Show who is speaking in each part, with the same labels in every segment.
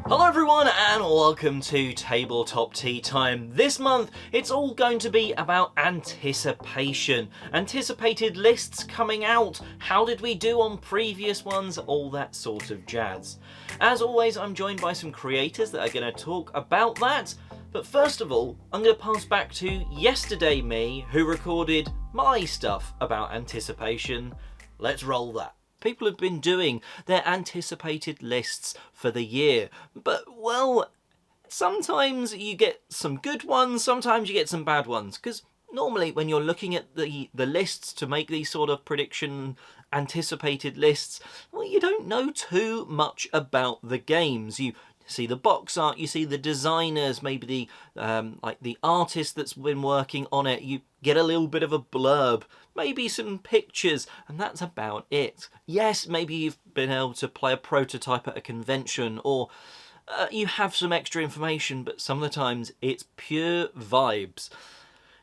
Speaker 1: Hello everyone and welcome to Tabletop Tea Time. This month it's all going to be about anticipation. Anticipated lists coming out, how did we do on previous ones, all that sort of jazz. As always, I'm joined by some creators that are going to talk about that. But first of all, I'm going to pass back to yesterday me, who recorded my stuff about anticipation. Let's roll that. People have been doing their anticipated lists for the year, but well, sometimes you get some good ones, sometimes you get some bad ones, because normally when you're looking at the lists to make these sort of prediction anticipated lists, well, you don't know too much about the games. You see the box art, you see the designers, maybe the artist that's been working on it. You get a little bit of a blurb, maybe some pictures, and that's about it. Yes, maybe you've been able to play a prototype at a convention, or you have some extra information, but some of the times it's pure vibes.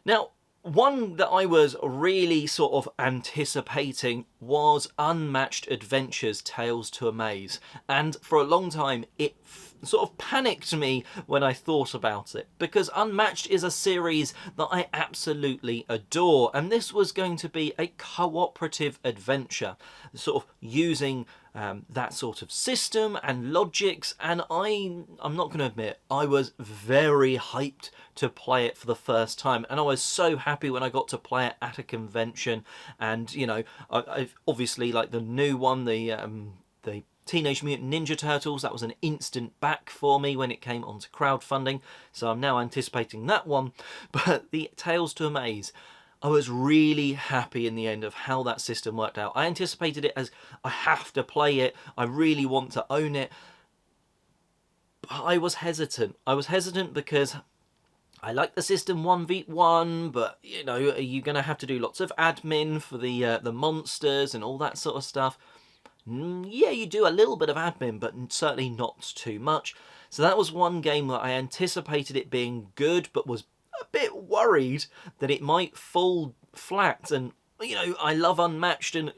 Speaker 1: Now, one that I was really sort of anticipating was Unmatched Adventures Tales to Amaze, and for a long time it sort of panicked me when I thought about it, because Unmatched is a series that I absolutely adore, and this was going to be a cooperative adventure, sort of using that sort of system and logics, and I'm not going to admit, I was very hyped to play it for the first time, and I was so happy when I got to play it at a convention. And you know, I've obviously, like the new one, the Teenage Mutant Ninja Turtles, that was an instant back for me when it came onto crowdfunding, so I'm now anticipating that one. But the Tales to Amaze, I was really happy in the end of how that system worked out. I anticipated it as, I have to play it, I really want to own it, but I was hesitant. I was hesitant because I like the system 1v1, but you know, are you going to have to do lots of admin for the monsters and all that sort of stuff? Yeah, you do a little bit of admin, but certainly not too much. So that was one game that I anticipated it being good, but was a bit worried that it might fall flat. And you know, I love Unmatched, and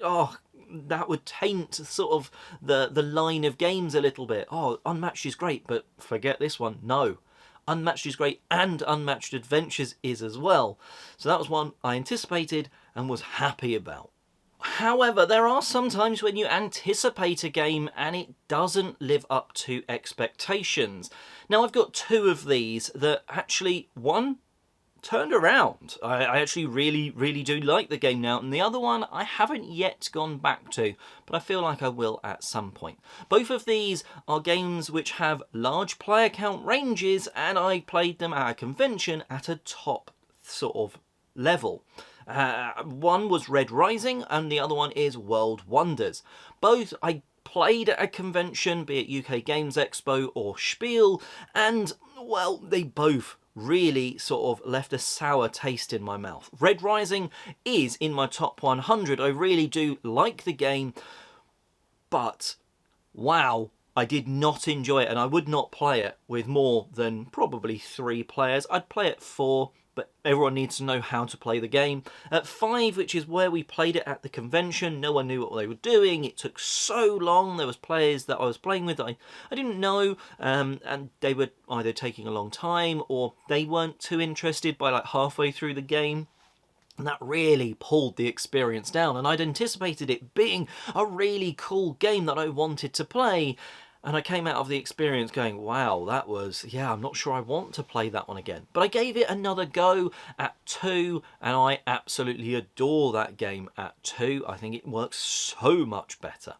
Speaker 1: that would taint sort of the line of games a little bit. Oh, Unmatched is great, but forget this one. No, Unmatched is great, and Unmatched Adventures is as well. So that was one I anticipated and was happy about. However, there are some times when you anticipate a game and it doesn't live up to expectations. Now, I've got two of these that actually, one turned around. I actually really do like the game now, and the other one I haven't yet gone back to, but I feel like I will at some point. Both of these are games which have large player count ranges, and I played them at a convention at a top sort of level. One was Red Rising and the other one is World Wonders. Both I played at a convention, be it UK Games Expo or Spiel, and well, they both really sort of left a sour taste in my mouth. Red Rising is in my top 100. I really do like the game, but wow, I did not enjoy it, and I would not play it with more than probably 3 players. I'd play it 4, but everyone needs to know how to play the game. At 5, which is where we played it at the convention, no one knew what they were doing. It took so long. There was players that I was playing with that I didn't know, and they were either taking a long time or they weren't too interested by like halfway through the game. And that really pulled the experience down, and I'd anticipated it being a really cool game that I wanted to play. And I came out of the experience going, wow, that was, yeah, I'm not sure I want to play that one again. But I gave it another go at 2, and I absolutely adore that game at 2. I think it works so much better.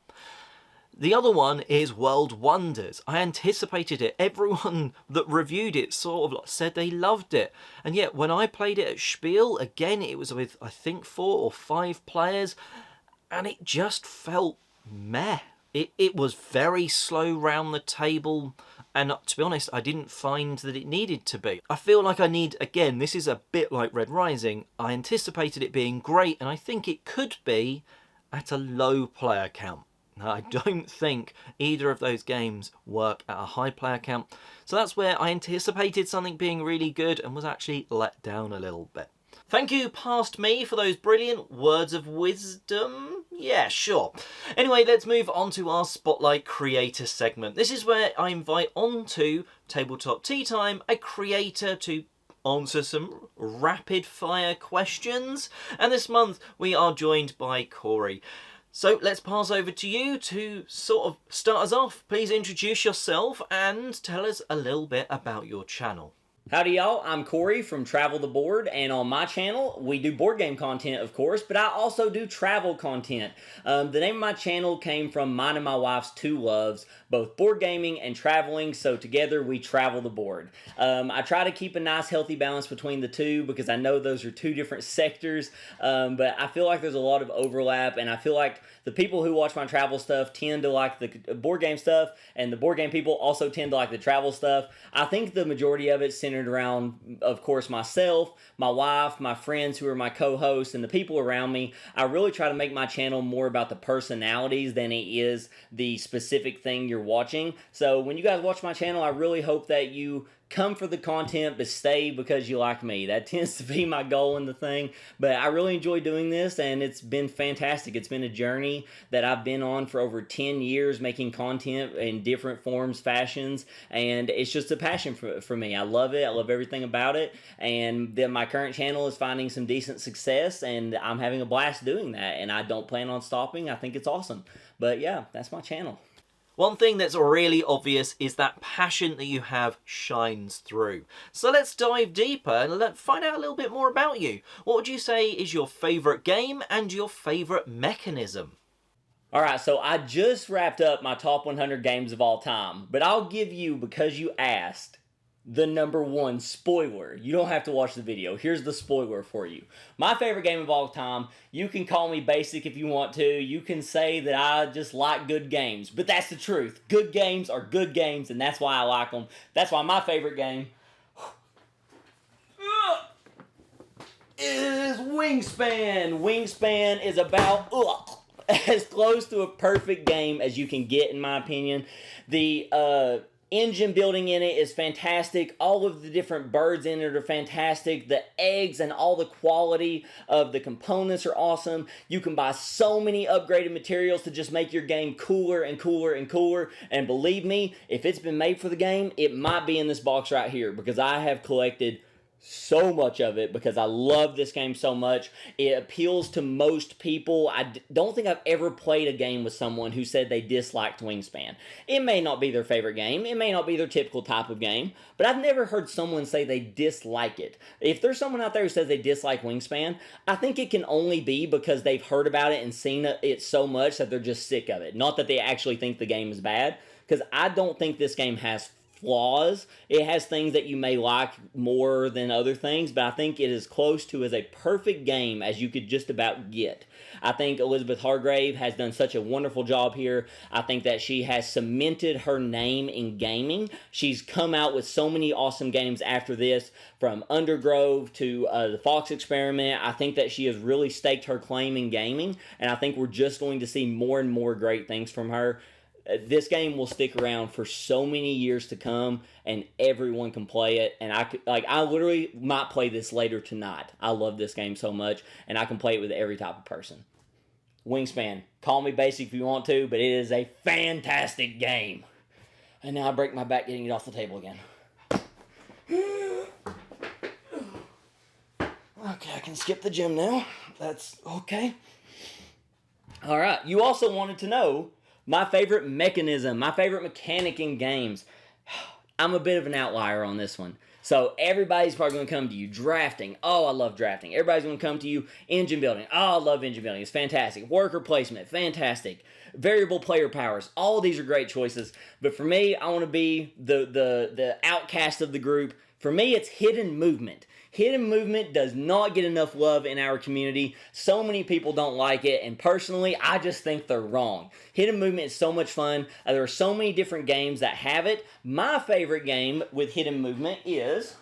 Speaker 1: The other one is World Wonders. I anticipated it. Everyone that reviewed it sort of said they loved it. And yet when I played it at Spiel, again, it was with, I think, 4 or 5 players, and it just felt meh. It was very slow round the table, and to be honest, I didn't find that it needed to be. I feel like I need, again, this is a bit like Red Rising, I anticipated it being great, and I think it could be at a low player count. Now, I don't think either of those games work at a high player count, so that's where I anticipated something being really good and was actually let down a little bit. Thank you, past me, for those brilliant words of wisdom. Yeah, sure. Anyway, let's move on to our Spotlight Creator segment. This is where I invite onto Tabletop Tea Time a creator to answer some rapid fire questions. And this month we are joined by Corey. So let's pass over to you to sort of start us off. Please introduce yourself and tell us a little bit about your channel.
Speaker 2: Howdy y'all, I'm Corey from TraveltheBoard, and on my channel we do board game content, of course, but I also do travel content. The name of my channel came from mine and my wife's two loves, both board gaming and traveling, so together we travel the board. I try to keep a nice healthy balance between the two because I know those are two different sectors, but I feel like there's a lot of overlap, and I feel like the people who watch my travel stuff tend to like the board game stuff, and the board game people also tend to like the travel stuff. I think the majority of it's centered around, of course, myself, my wife, my friends who are my co-hosts, and the people around me. I really try to make my channel more about the personalities than it is the specific thing you're watching. So when you guys watch my channel, I really hope that you come for the content, but stay because you like me. That tends to be my goal in the thing, but I really enjoy doing this, and it's been fantastic. It's been a journey that I've been on for over 10 years, making content in different forms, fashions, and it's just a passion for me. I love it. I love everything about it, and then my current channel is finding some decent success, and I'm having a blast doing that, and I don't plan on stopping. I think it's awesome. But yeah, that's my channel.
Speaker 1: One thing that's really obvious is that passion that you have shines through. So let's dive deeper and find out a little bit more about you. What would you say is your favourite game and your favourite mechanism?
Speaker 2: Alright, so I just wrapped up my top 100 games of all time, but I'll give you, because you asked, the number one spoiler. You don't have to watch the video. Here's the spoiler for you. My favorite game of all time, you can call me basic if you want to. You can say that I just like good games, but that's the truth. Good games are good games, and that's why I like them. That's why my favorite game is Wingspan. Wingspan is about as close to a perfect game as you can get, in my opinion. The engine building in it is fantastic. All of the different birds in it are fantastic. The eggs and all the quality of the components are awesome. You can buy so many upgraded materials to just make your game cooler and cooler and cooler. And believe me, if it's been made for the game, it might be in this box right here, because I have collected so much of it because I love this game so much. It appeals to most people. I don't think I've ever played a game with someone who said they disliked Wingspan. It may not be their favorite game. It may not be their typical type of game, but I've never heard someone say they dislike it. If there's someone out there who says they dislike Wingspan, I think it can only be because they've heard about it and seen it so much that they're just sick of it. Not that they actually think the game is bad, because I don't think this game has flaws. It has things that you may like more than other things, but I think it is close to as a perfect game as you could just about get. I think Elizabeth Hargrave has done such a wonderful job here. I think that she has cemented her name in gaming. She's come out with so many awesome games after this, from Undergrove to the Fox Experiment. I think that she has really staked her claim in gaming, and I think we're just going to see more and more great things from her. This game will stick around for so many years to come, and everyone can play it. And I literally might play this later tonight. I love this game so much, and I can play it with every type of person. Wingspan. Call me basic if you want to, but it is a fantastic game. And now I break my back getting it off the table again. Okay, I can skip the gym now. That's okay. All right. You also wanted to know my favorite mechanism, my favorite mechanic in games. I'm a bit of an outlier on this one. So everybody's probably going to come to you. Drafting. Oh, I love drafting. Everybody's going to come to you. Engine building. Oh, I love engine building. It's fantastic. Worker placement. Fantastic. Variable player powers. All of these are great choices. But for me, I want to be the outcast of the group. For me, it's hidden movement. Hidden movement does not get enough love in our community. So many people don't like it, and personally, I just think they're wrong. Hidden movement is so much fun. There are so many different games that have it. My favorite game with hidden movement is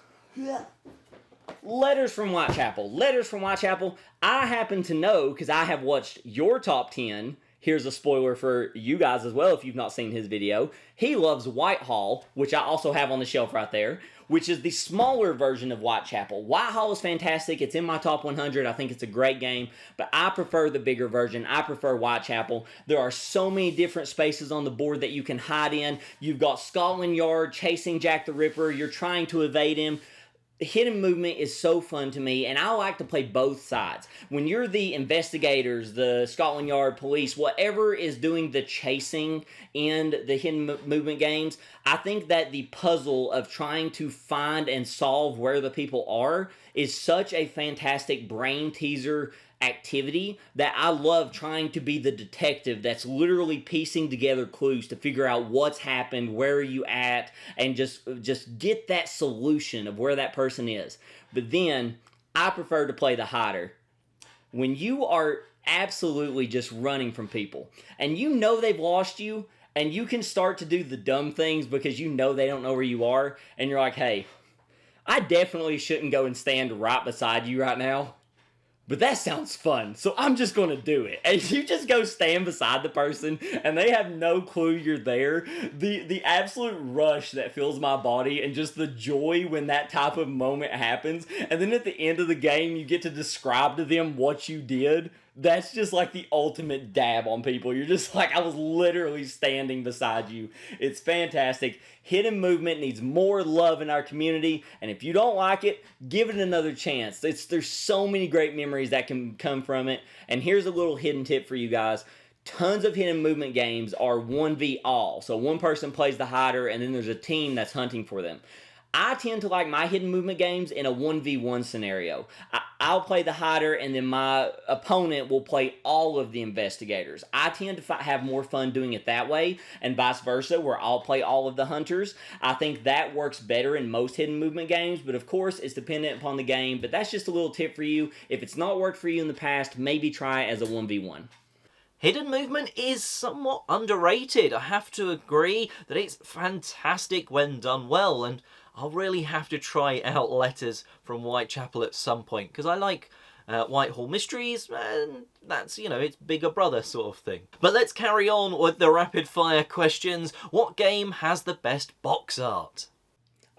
Speaker 2: Letters from Whitechapel. Letters from Whitechapel, I happen to know, because I have watched your top 10 here's a spoiler for you guys as well if you've not seen his video. He loves Whitehall, which I also have on the shelf right there, which is the smaller version of Whitechapel. Whitehall is fantastic. It's in my top 100. I think it's a great game, but I prefer the bigger version. I prefer Whitechapel. There are so many different spaces on the board that you can hide in. You've got Scotland Yard chasing Jack the Ripper. You're trying to evade him. Hidden movement is so fun to me, and I like to play both sides. When you're the investigators, the Scotland Yard police, whatever is doing the chasing in the hidden movement games, I think that the puzzle of trying to find and solve where the people are is such a fantastic brain teaser activity that I love trying to be the detective that's literally piecing together clues to figure out what's happened, where are you at, and just get that solution of where that person is. But then I prefer to play the hider. When you are absolutely just running from people and you know they've lost you, and you can start to do the dumb things because you know they don't know where you are, and you're like, hey, I definitely shouldn't go and stand right beside you right now, but that sounds fun, so I'm just going to do it. And you just go stand beside the person, and they have no clue you're there. The absolute rush that fills my body, and just the joy when that type of moment happens. And then at the end of the game, you get to describe to them what you did. That's just like the ultimate dab on people. You're just like, I was literally standing beside you. It's fantastic. Hidden movement needs more love in our community, and if you don't like it, give it another chance. There's so many great memories that can come from it. And here's a little hidden tip for you guys. Tons of hidden movement games are 1v all. So one person plays the hider, and then there's a team that's hunting for them. I tend to like my hidden movement games in a 1v1 scenario. I'll play the hider, and then my opponent will play all of the investigators. I tend to have more fun doing it that way, and vice versa, where I'll play all of the hunters. I think that works better in most hidden movement games, but of course, it's dependent upon the game. But that's just a little tip for you. If it's not worked for you in the past, maybe try it as a 1v1.
Speaker 1: Hidden movement is somewhat underrated. I have to agree that it's fantastic when done well, and I'll really have to try out Letters from Whitechapel at some point, because I like Whitehall Mysteries, and that's, it's bigger brother sort of thing. But let's carry on with the rapid fire questions. What game has the best box art?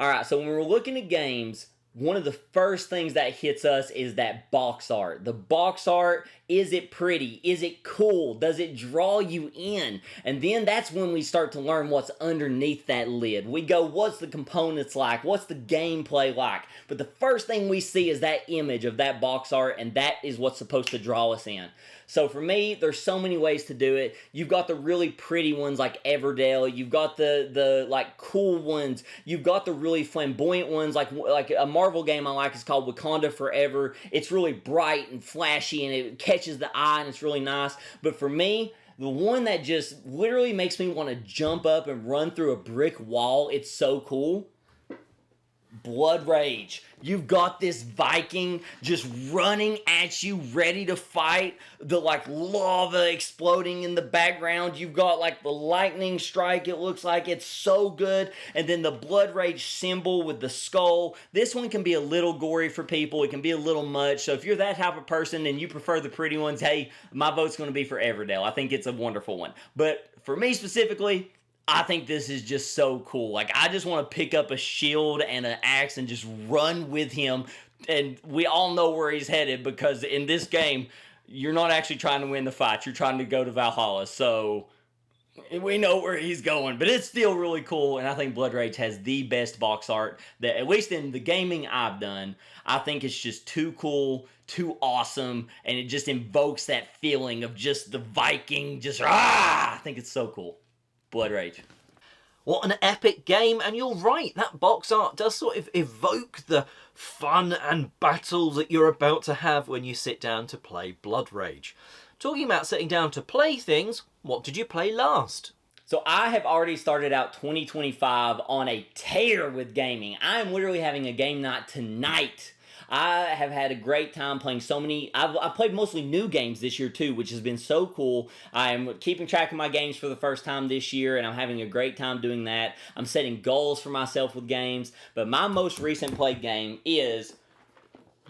Speaker 2: Alright, so when we're looking at games, one of the first things that hits us is that box art. The box art, is it pretty? Is it cool? Does it draw you in? And then that's when we start to learn what's underneath that lid. We go, what's the components like? What's the gameplay like? But the first thing we see is that image of that box art, and that is what's supposed to draw us in. So for me, there's so many ways to do it. You've got the really pretty ones like Everdell. You've got the like cool ones. You've got the really flamboyant ones like a Marvel game I like is called Wakanda Forever. It's really bright and flashy, and it catches the eye, and it's really nice. But for me, the one that just literally makes me want to jump up and run through a brick wall, it's so cool. Blood Rage. You've got this Viking just running at you, ready to fight. The lava exploding in the background. You've got the lightning strike, it looks like. It's so good. And then the Blood Rage symbol with the skull. This one can be a little gory for people. It can be a little much. So if you're that type of person and you prefer the pretty ones, hey, my vote's going to be for Everdell. I think it's a wonderful one. But for me specifically, I think this is just so cool. I just want to pick up a shield and an axe and just run with him. And we all know where he's headed, because in this game, you're not actually trying to win the fight. You're trying to go to Valhalla. So we know where he's going. But it's still really cool. And I think Blood Rage has the best box art that, at least in the gaming I've done, I think it's just too cool, too awesome. And it just invokes that feeling of just the Viking. I think it's so cool. Blood Rage.
Speaker 1: What an epic game, and you're right, that box art does sort of evoke the fun and battle that you're about to have when you sit down to play Blood Rage. Talking about sitting down to play things, what did you play last?
Speaker 2: So I have already started out 2025 on a tear with gaming. I am literally having a game night tonight. I have had a great time playing so many. I've played mostly new games this year too, which has been so cool. I'm keeping track of my games for the first time this year, and I'm having a great time doing that. I'm setting goals for myself with games, but my most recent played game is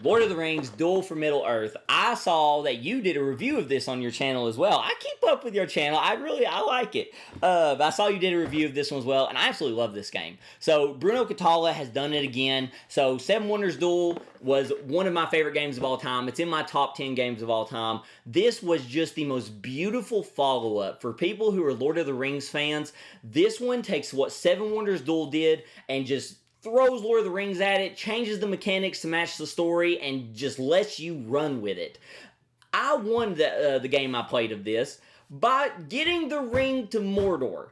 Speaker 2: Lord of the Rings, Duel for Middle-earth. I saw that you did a review of this on your channel as well. I keep up with your channel. I like it. I saw you did a review of this one as well, and I absolutely love this game. So Bruno Catala has done it again. So Seven Wonders Duel was one of my favorite games of all time. It's in my top 10 games of all time. This was just the most beautiful follow-up. For people who are Lord of the Rings fans, this one takes what Seven Wonders Duel did and just throws Lord of the Rings at it, changes the mechanics to match the story, and just lets you run with it. I won the game I played of this by getting the ring to Mordor.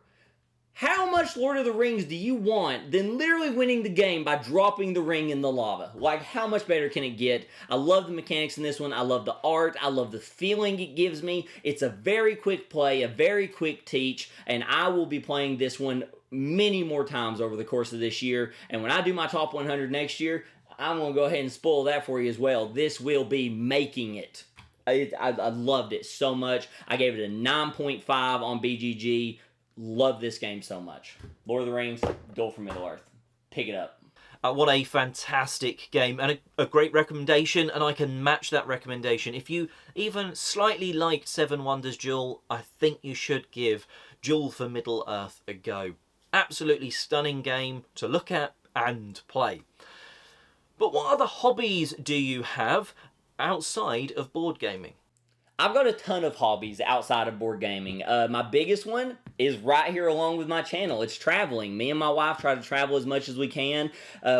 Speaker 2: How much Lord of the Rings do you want than literally winning the game by dropping the ring in the lava? Like, how much better can it get? I love the mechanics in this one. I love the art. I love the feeling it gives me. It's a very quick play, a very quick teach, and I will be playing this one many more times over the course of this year. And when I do my top 100 next year, I'm going to go ahead and spoil that for you as well. This will be making it. I loved it so much. I gave it a 9.5 on BGG. Love this game so much. Lord of the Rings, Duel for Middle-earth. Pick it up.
Speaker 1: What a fantastic game, and a great recommendation, and I can match that recommendation. If you even slightly liked Seven Wonders Duel, I think you should give Duel for Middle-earth a go. Absolutely stunning game to look at and play. But what other hobbies do you have outside of board gaming?
Speaker 2: I've got a ton of hobbies outside of board gaming. My biggest one is right here along with my channel. It's traveling. Me and my wife try to travel as much as we can.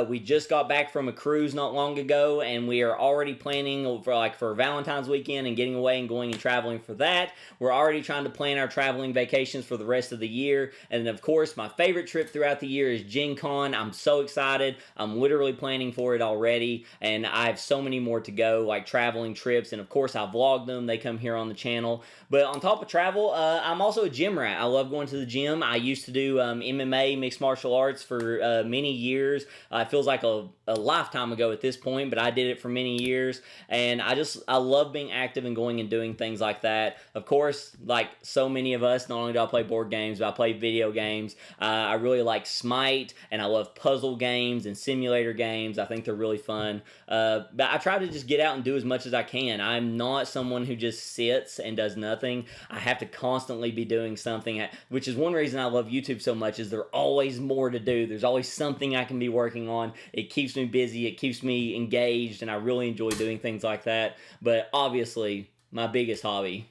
Speaker 2: We just got back from a cruise not long ago, and we are already planning for Valentine's weekend and getting away and going and traveling for that. We're already trying to plan our traveling vacations for the rest of the year. And of course, my favorite trip throughout the year is Gen Con. I'm so excited. I'm literally planning for it already, and I have so many more to go, like traveling trips. And of course, I vlog them. They come here on the channel. But on top of travel, I'm also a gym rat. I love going to the gym. I used to do MMA, mixed martial arts, for many years. It feels like a lifetime ago at this point, but I did it for many years, and I love being active and going and doing things like that. Of course, like so many of us, not only do I play board games, but I play video games. I really like Smite, and I love puzzle games and simulator games. I think they're really fun. But I try to just get out and do as much as I can. I'm not someone who just sits and does nothing. I have to constantly be doing something, which is one reason I love YouTube so much, is there's always more to do. There's always something I can be working on. It keeps me busy. It keeps me engaged, and I really enjoy doing things like that. But obviously, my biggest hobby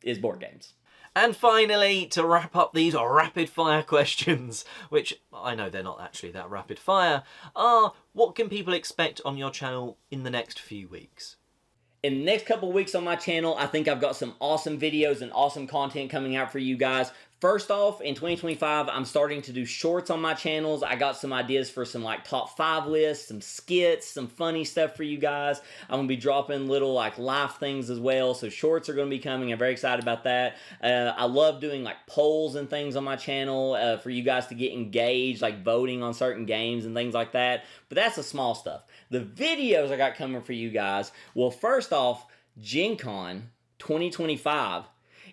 Speaker 2: is board games.
Speaker 1: And finally, to wrap up these rapid fire questions, which I know they're not actually that rapid fire, are what can people expect on your channel in the next few weeks?
Speaker 2: In the next couple of weeks on my channel, I think I've got some awesome videos and awesome content coming out for you guys. First off, in 2025, I'm starting to do shorts on my channels. I got some ideas for some top 5 lists, some skits, some funny stuff for you guys. I'm going to be dropping little live things as well, so shorts are going to be coming. I'm very excited about that. I love doing polls and things on my channel for you guys to get engaged, voting on certain games and things like that. But that's the small stuff. The videos I got coming for you guys, well, first off, Gen Con 2025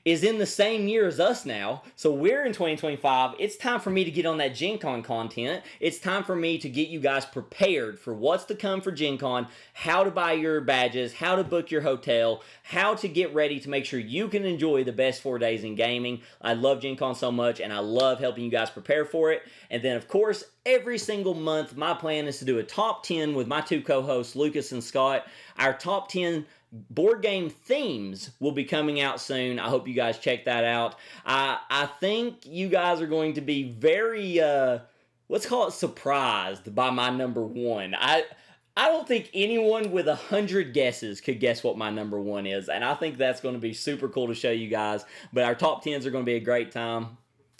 Speaker 2: is in the same year as us now, so we're in 2025. It's time for me to get on that Gen Con content. It's time for me to get you guys prepared for what's to come for Gen Con, how to buy your badges, how to book your hotel, how to get ready to make sure you can enjoy the best 4 days in gaming. I love Gen Con so much, and I love helping you guys prepare for it. And then, of course, every single month, my plan is to do a top 10 with my 2 co-hosts, Lucas and Scott. Our top 10 board game themes will be coming out soon. I hope you guys check that out. I think you guys are going to be very, let's call it surprised by my number 1. I don't think anyone with 100 guesses could guess what my number 1 is, and I think that's going to be super cool to show you guys. But our top 10s are going to be a great time.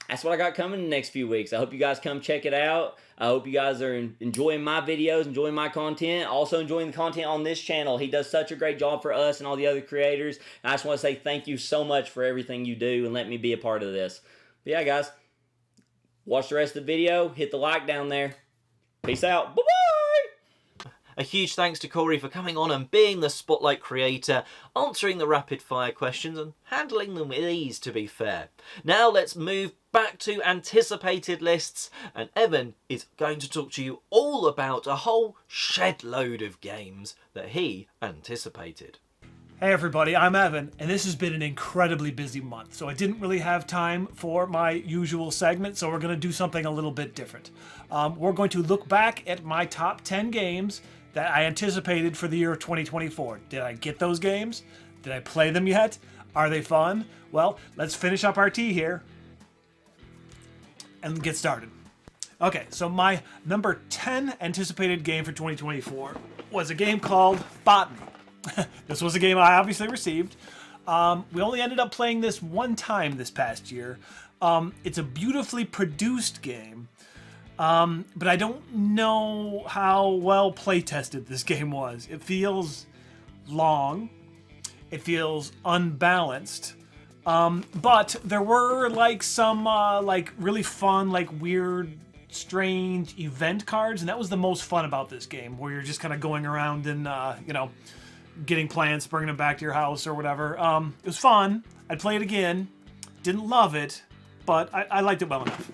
Speaker 2: That's what I got coming in the next few weeks. I hope you guys come check it out. I hope you guys are enjoying my videos, enjoying my content, also enjoying the content on this channel. He does such a great job for us and all the other creators. And I just want to say thank you so much for everything you do and let me be a part of this. But yeah, guys, watch the rest of the video. Hit the like down there. Peace out. Bye-bye.
Speaker 1: A huge thanks to Corey for coming on and being the spotlight creator, answering the rapid fire questions and handling them with ease, to be fair. Now let's move back to anticipated lists, and Evan is going to talk to you all about a whole shed load of games that he anticipated.
Speaker 3: Hey everybody, I'm Evan, and this has been an incredibly busy month, so I didn't really have time for my usual segment, so we're going to do something a little bit different. We're going to look back at my top 10 games that I anticipated for the year of 2024. Did I get those games? Did I play them yet? Are they fun? Well, let's finish up our tea here and get started. Okay, so my number 10 anticipated game for 2024 was a game called Botany. This was a game I obviously received. We only ended up playing this one time this past year. It's a beautifully produced game, but I don't know how well play-tested this game was. It feels long. It feels unbalanced. But there were like some like really fun, like weird, strange event cards, and that was the most fun about this game, where you're just kind of going around and you know, getting plants, bringing them back to your house or whatever. It was fun. I'd play it again. Didn't love it, but I liked it well enough.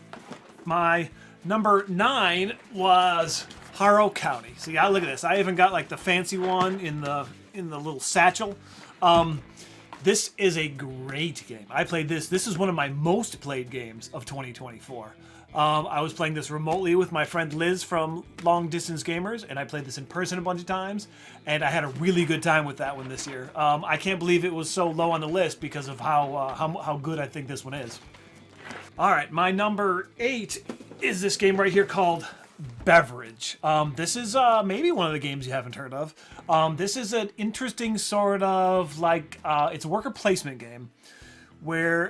Speaker 3: My number 9 was Harrow County. See, look at this. I even got like the fancy one in the little satchel. This is a great game. I played this. This is one of my most played games of 2024. I was playing this remotely with my friend Liz from Long Distance Gamers, and I played this in person a bunch of times, and I had a really good time with that one this year. I can't believe it was so low on the list because of how good I think this one is. All right, my number 8 is this game right here called Beverage. This is maybe one of the games you haven't heard of. This is an interesting sort of like, it's a worker placement game where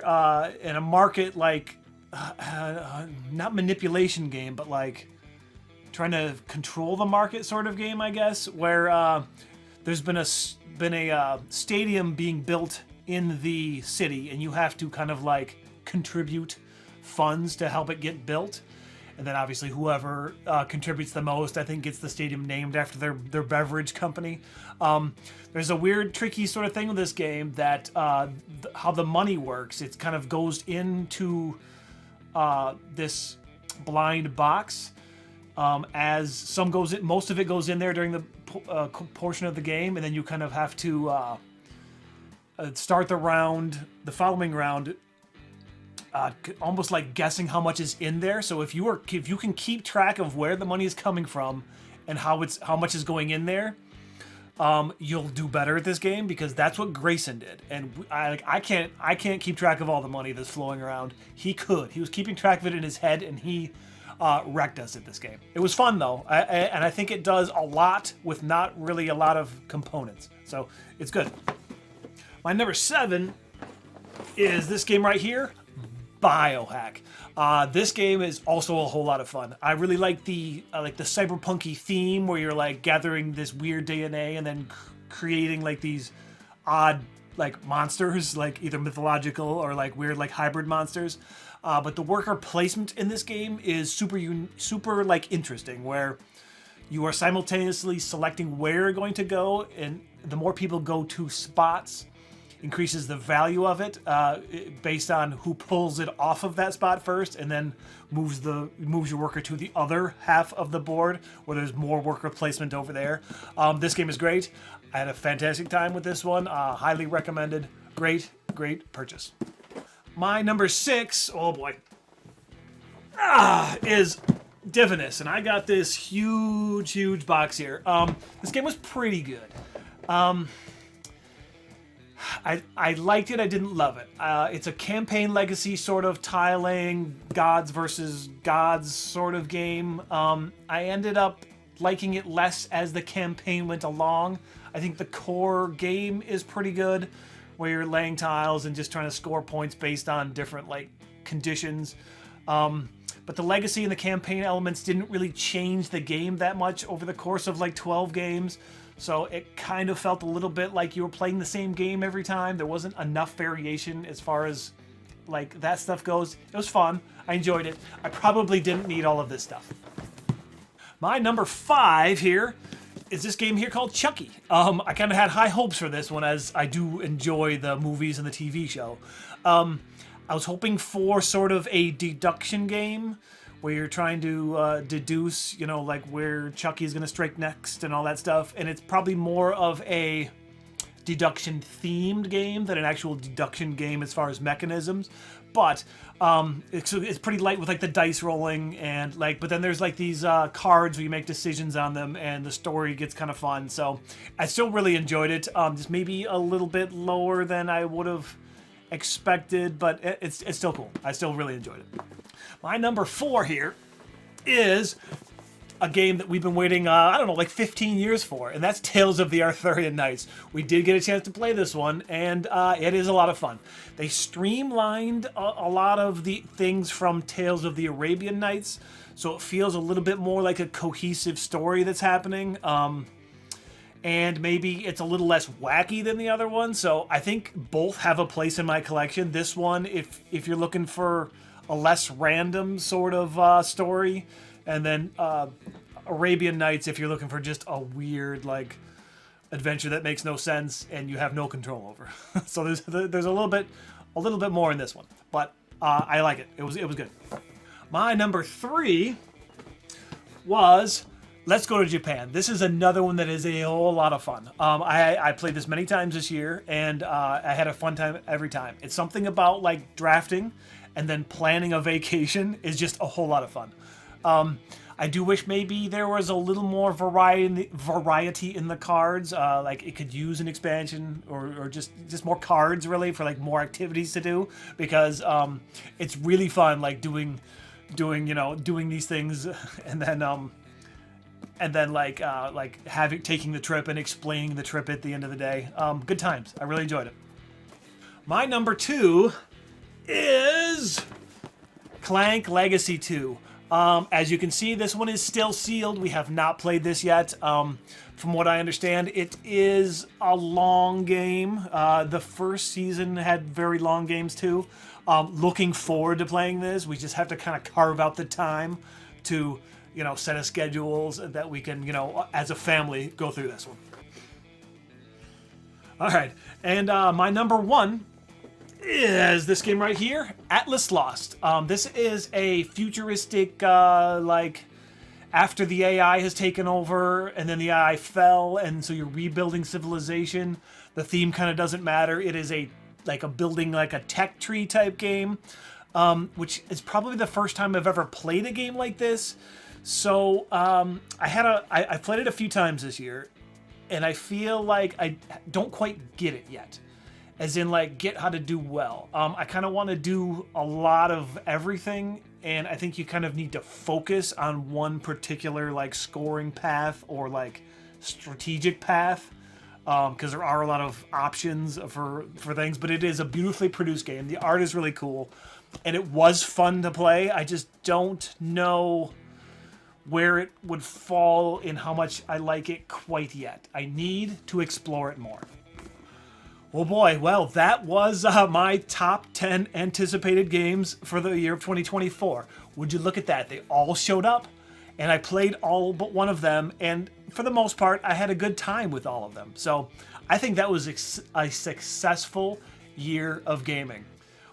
Speaker 3: in a market like, not manipulation game, but like trying to control the market sort of game, I guess, where there's been a stadium being built in the city, and you have to kind of like contribute funds to help it get built. And then obviously whoever contributes the most, I think, gets the stadium named after their beverage company. There's a weird, tricky sort of thing with this game that how the money works. It kind of goes into this blind box as some goes in, most of it goes in there during the portion of the game, and then you kind of have to start the following round, almost like guessing how much is in there. So if you can keep track of where the money is coming from and how much is going in there, you'll do better at this game, because that's what Grayson did. And I can't keep track of all the money that's flowing around. He could. He was keeping track of it in his head, and he wrecked us at this game. It was fun though, and I think it does a lot with not really a lot of components. So it's good. My number 7 is this game right here, Biohack. This game is also a whole lot of fun. I really like the cyberpunky theme, where you're like gathering this weird DNA and then creating like these odd like monsters, like either mythological or like weird like hybrid monsters. But the worker placement in this game is super like interesting, where you are simultaneously selecting where you're going to go, and the more people go to spots, increases the value of it based on who pulls it off of that spot first, and then moves your worker to the other half of the board where there's more worker placement over there. This game is great. I had a fantastic time with this one. Highly recommended. Great purchase. My number 6, oh boy, is Divinus, and I got this huge box here. This game was pretty good. I liked it. I didn't love it. It's a campaign legacy sort of tiling, gods versus gods sort of game. I ended up liking it less as the campaign went along. I think the core game is pretty good, where you're laying tiles and just trying to score points based on different like conditions. But the legacy and the campaign elements didn't really change the game that much over the course of like 12 games. So it kind of felt a little bit like you were playing the same game every time. There wasn't enough variation as far as like that stuff goes. It was fun. I enjoyed it. I probably didn't need all of this stuff. My number 5 here is this game here called Chucky. I kind of had high hopes for this one, as I do enjoy the movies and the TV show. I was hoping for sort of a deduction game where you're trying to deduce, you know, like where Chucky is going to strike next and all that stuff. And it's probably more of a deduction themed game than an actual deduction game as far as mechanisms. But it's pretty light with like the dice rolling and like, but then there's like these cards where you make decisions on them and the story gets kind of fun. So I still really enjoyed it. Just maybe a little bit lower than I would have expected, but it's still cool. I still really enjoyed it. My number 4 here is a game that we've been waiting, I don't know, like 15 years for, and that's Tales of the Arthurian Knights. We did get a chance to play this one, and it is a lot of fun. They streamlined a lot of the things from Tales of the Arabian Nights, so it feels a little bit more like a cohesive story that's happening, and maybe it's a little less wacky than the other one, so I think both have a place in my collection. This one, if you're looking for a less random sort of story, and then Arabian Nights if you're looking for just a weird like adventure that makes no sense and you have no control over. So there's a little bit more in this one, but I like it. It was good. My number 3 was Let's Go to Japan. This is another one that is a whole lot of fun. I played this many times this year, and I had a fun time every time. It's something about like drafting and then planning a vacation is just a whole lot of fun. I do wish maybe there was a little more variety in the cards. Like it could use an expansion or just more cards really for like more activities to do, because it's really fun like doing these things and then taking the trip and explaining the trip at the end of the day. Good times. I really enjoyed it. My number 2 is Clank Legacy 2. As you can see, this one is still sealed. We have not played this yet. From what I understand, it is a long game. The first season had very long games too. Looking forward to playing this. We just have to kind of carve out the time to, set a schedules that we can, as a family, go through this one. All right, and my number 1 is this game right here, Atlas Lost. This is a futuristic, after the AI has taken over and then the AI fell, and so you're rebuilding civilization. The theme kind of doesn't matter. It is a building like a tech tree type game, which is probably the first time I've ever played a game like this. So I played it a few times this year, and I feel like I don't quite get it yet. As in, get how to do well. I kind of want to do a lot of everything, and I think you kind of need to focus on one particular, scoring path or, strategic path, because there are a lot of options for things, but it is a beautifully produced game. The art is really cool, and it was fun to play. I just don't know where it would fall in how much I like it quite yet. I need to explore it more. Oh boy, well, that was my top 10 anticipated games for the year of 2024. Would you look at that? They all showed up, and I played all but one of them, and for the most part, I had a good time with all of them. So I think that was a successful year of gaming.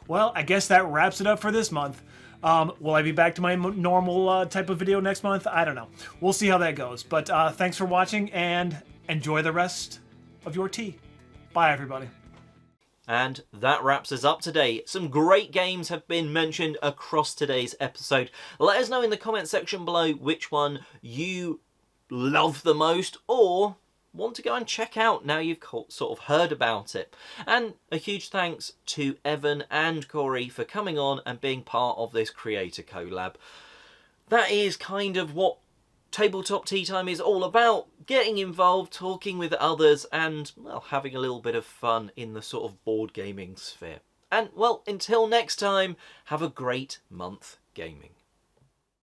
Speaker 3: Well, I guess that wraps it up for this month. Will I be back to my normal type of video next month? I don't know. We'll see how that goes. But thanks for watching, and enjoy the rest of your tea. Bye, everybody.
Speaker 1: And that wraps us up today. Some great games have been mentioned across today's episode. Let us know in the comment section below which one you love the most or want to go and check out now you've sort of heard about it. And a huge thanks to Evan and Corey for coming on and being part of this creator collab. That is kind of what Tabletop Tea Time is all about, getting involved, talking with others, and, well, having a little bit of fun in the sort of board gaming sphere. And, well, until next time, have a great month gaming.